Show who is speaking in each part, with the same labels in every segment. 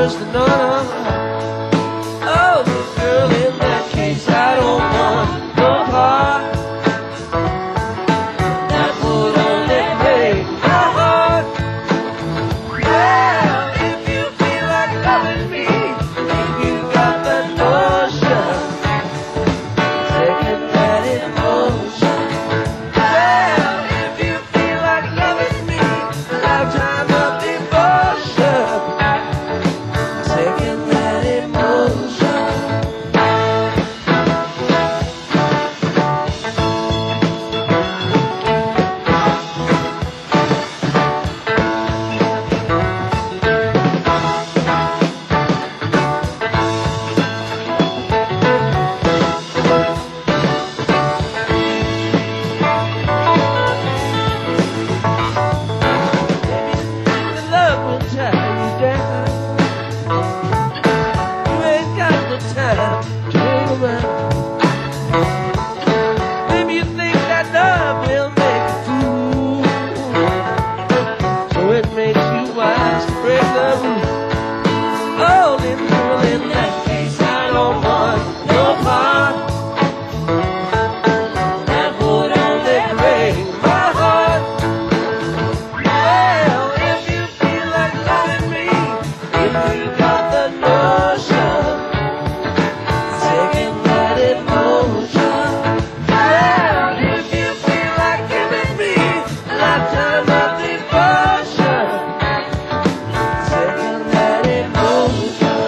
Speaker 1: worse than none. Oh, girl, in that case, I don't want no part. That would only break my heart. Well, if you feel like loving me, if you got the notion, taking that emotion. Well, if you feel like loving me, a lifetime of devotion, taking that emotion. The love will tie you down. You ain't got the time to hang around. Maybe you think that love will make you fool, so it makes you wise to break the rule. Oh, little girl, in that case, I don't want no part. That would only break my heart. Well, if you feel like loving me, if you got the notion, taking that emotion. Well, if you feel like giving me a lifetime of devotion, taking that emotion.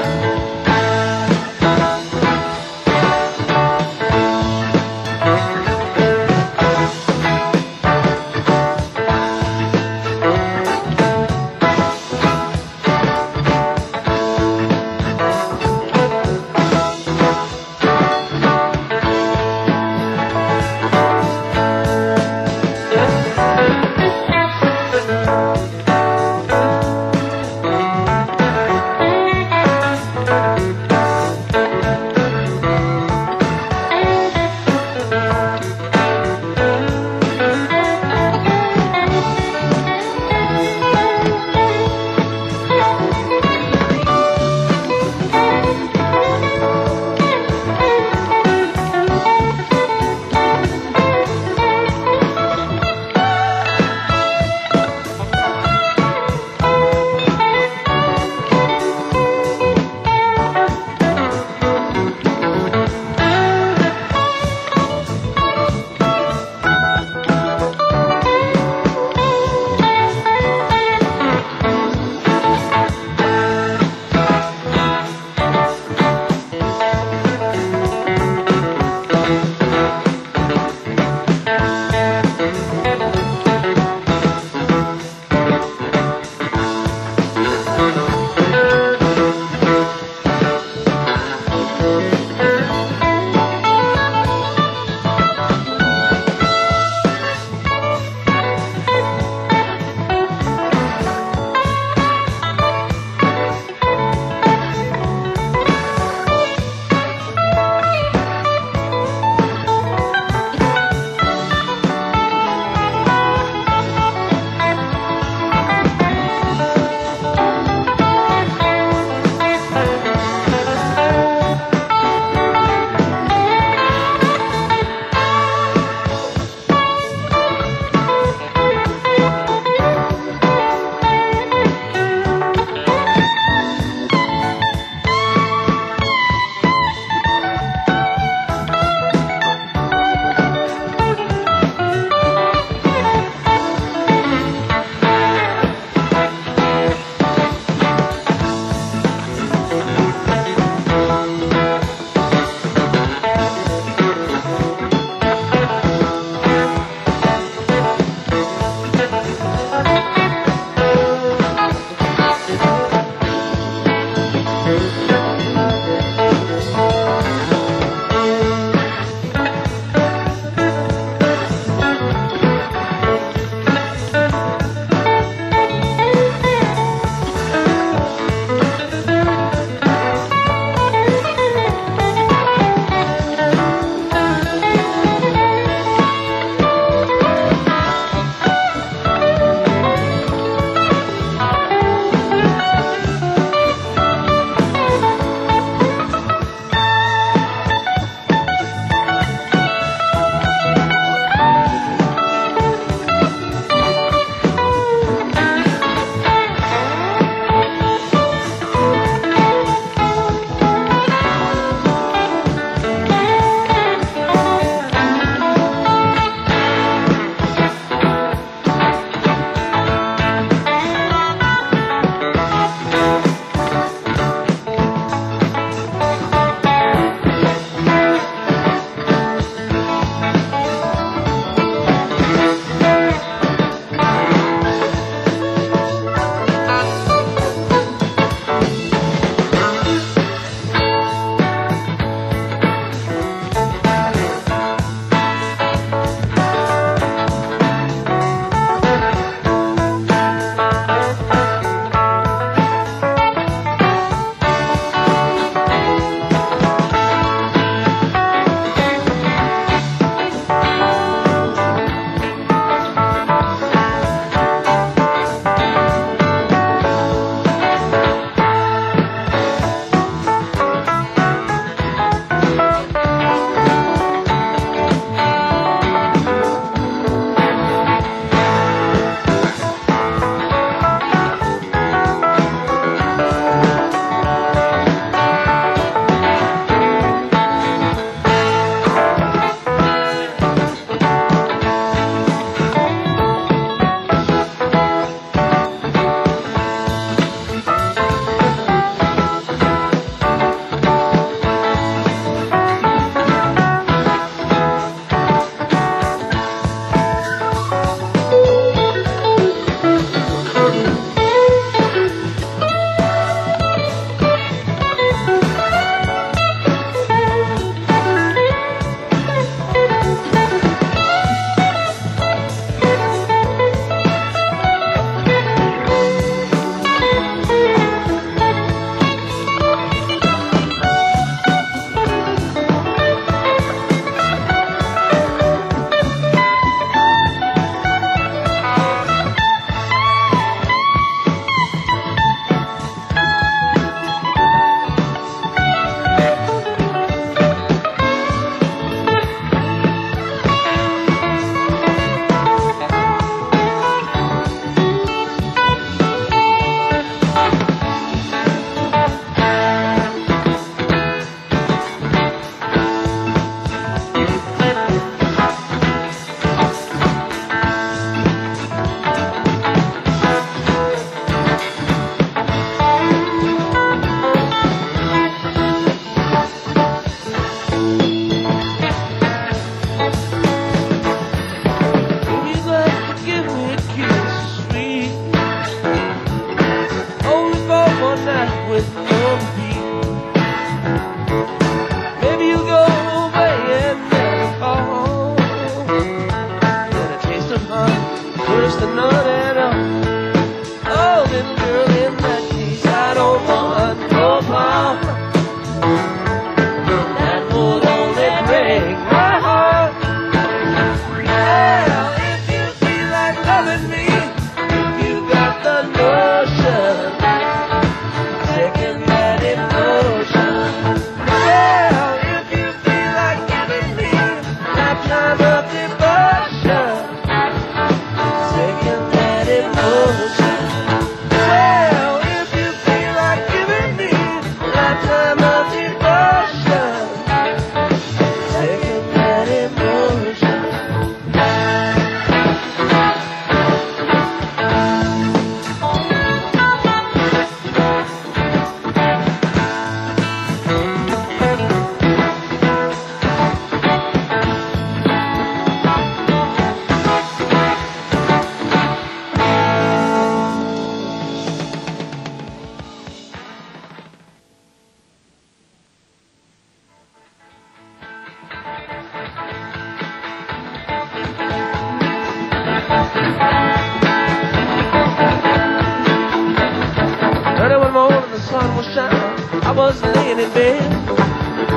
Speaker 1: sun was shining, I was laying in bed.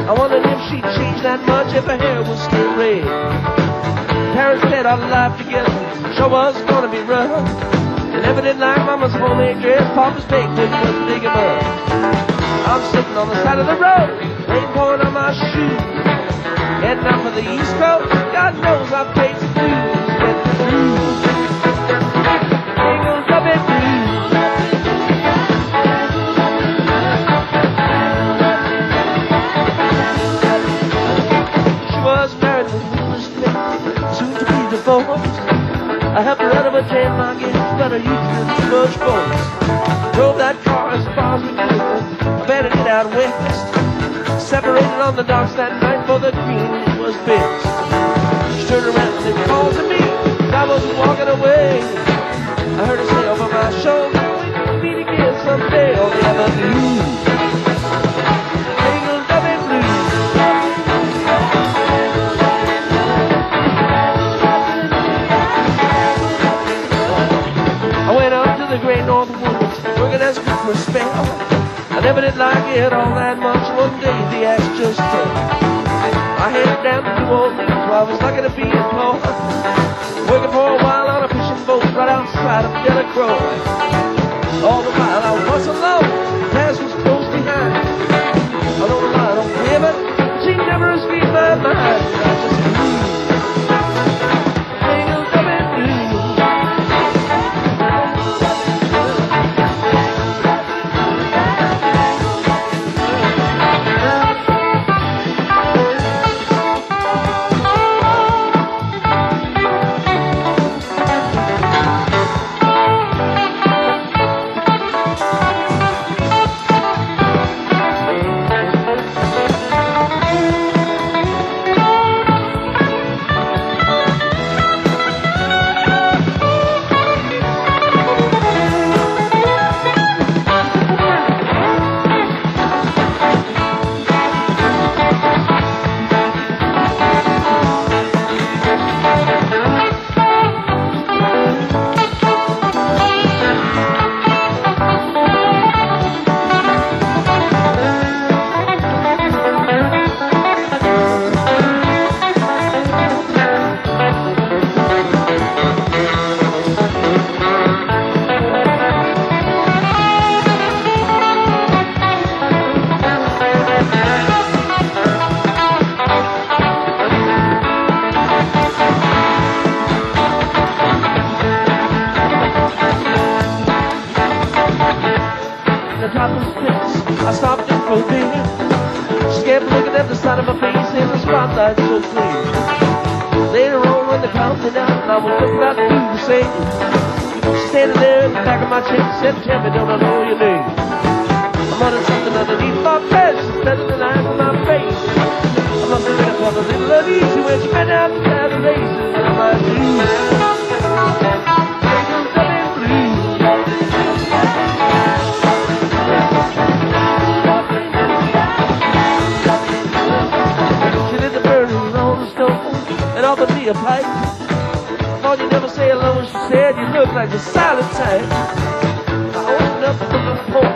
Speaker 1: I wondered if she'd changed that much, if her hair was still red. Parents said our life together sure was gonna be rough. They never did like Mama's homemade dress, Papa's baked good was big enough. I'm sitting on the side of the road, rain pouring on my shoes, heading out for the East Coast. God knows I've paid some dues. Get the blues, Tangled up in blues. She was married with English lady, soon to be divorced. I helped her out of a jam, I guess, but her youth did too much force. Drove that car as far as we could, I better get out west. Separated on the docks that night for the green was best. She turned around and called to me as I was walking away. I heard her say over my shoulder, we can meet again someday on the avenue. Tangled up in blues. I went up to the great north woods, working as a cook for a spell. I never did like it all that much. One day the axe just fell. I headed down to New Orleans where I was lucky to be employed, working for a while on a fishing boat right outside of Delacroix. All the while I was alone, the past was close behind. I don't know why I don't forgive it, she never escaped my mind. I just grew tangled up in blues. I stopped in for a beer. She kept looking at the side of my face in the spotlight so clear. Later on when the crowd went out and I was looking out through the sand, she standing there in the back of my chair and said, "Tell me, don't I know your name?" I muttered something underneath my breath. She better than I in my face. I must have been a couple of little uneasy when she went out and down the races in my shoes. Tangled up in blues. Offered me a pipe. I thought you'd never say hello, she said, "You look like the silent type." I opened up the book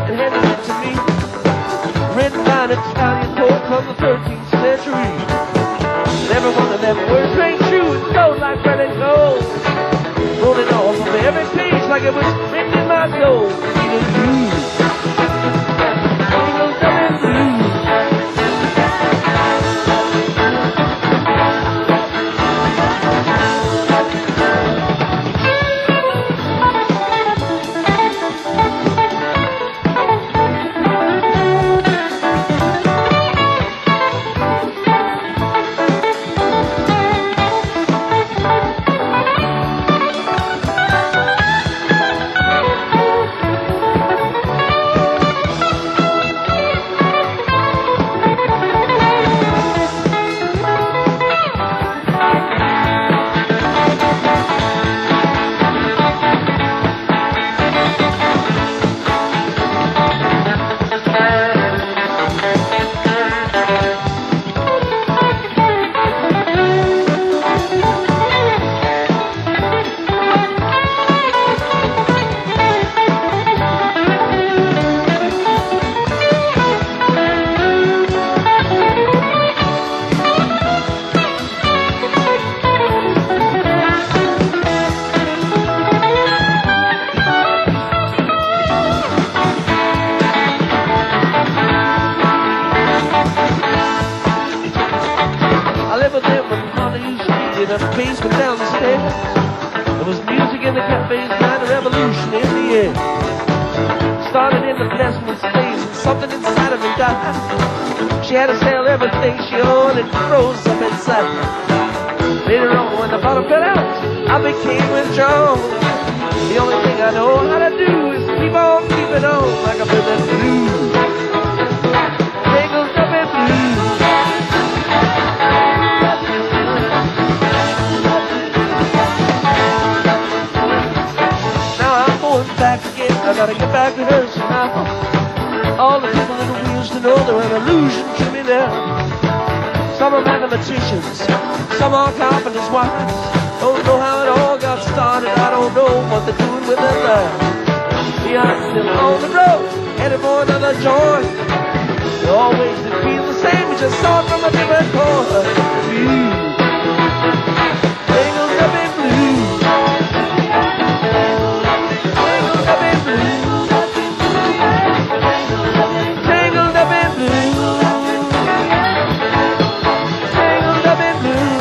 Speaker 1: and handed it to me, written by an Italian poet from the 13th century. And every one of them words rang true, it flowed like running gold, rolling off of every page like it was written in my soul. Even blues, tangled up in blues. in a basement down the stairs. There was music in the cafes, night, a revolution in the air. Started in the blessed space, and something inside of me died. She had to sell everything she owned and froze up inside. Later on, when the bottom fell out, I became withdrawn. The only thing I know how to do is keep on keeping on like a bird that's blue. Tangled up in blue. Now I'm going back again. I gotta get back to her somehow. All the people in the wheels to know they're an illusion to me now. Some are mathematicians, some are carpenters' wives. Don't know how it all got started, I don't know what they're doing with their lives. Yeah, I'm still on the road, headed for another joint. They always feel the same, we just saw it from a different corner. Tangled up in blue. Tangled up in blue. Tangled up in blue. Tangled up in blue.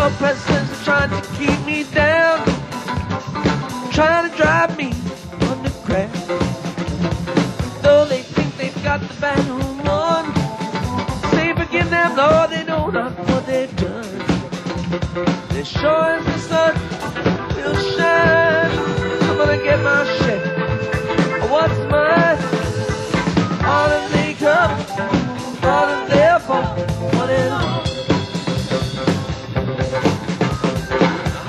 Speaker 1: your presidents are trying to keep me down, trying to drive me underground. Though they think they've got the battle won, say forgive them, Lord, they know not what they've done. They're sure as the sun will shine, I'm gonna get my share of what's mine. All that they come, all that they're for, what is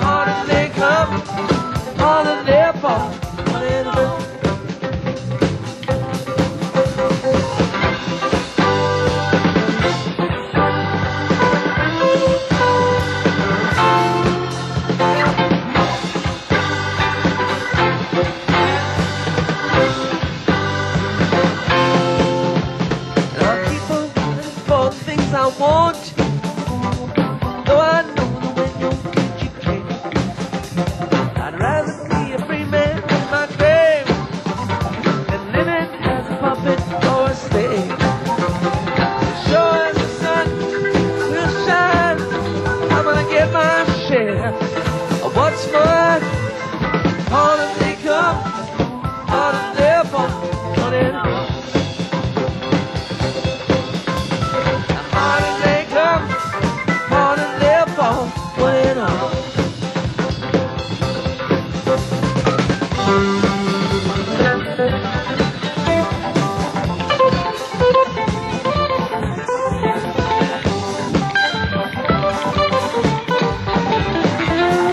Speaker 1: all that they come, all that they're for, what is I want, though I know that when you get you can't. I'd rather be a free man in my grave than living as a puppet or a slave. Sure as the sun will shine, I'm gonna get my share of what's mine. All that they come, all that they're for, on it. When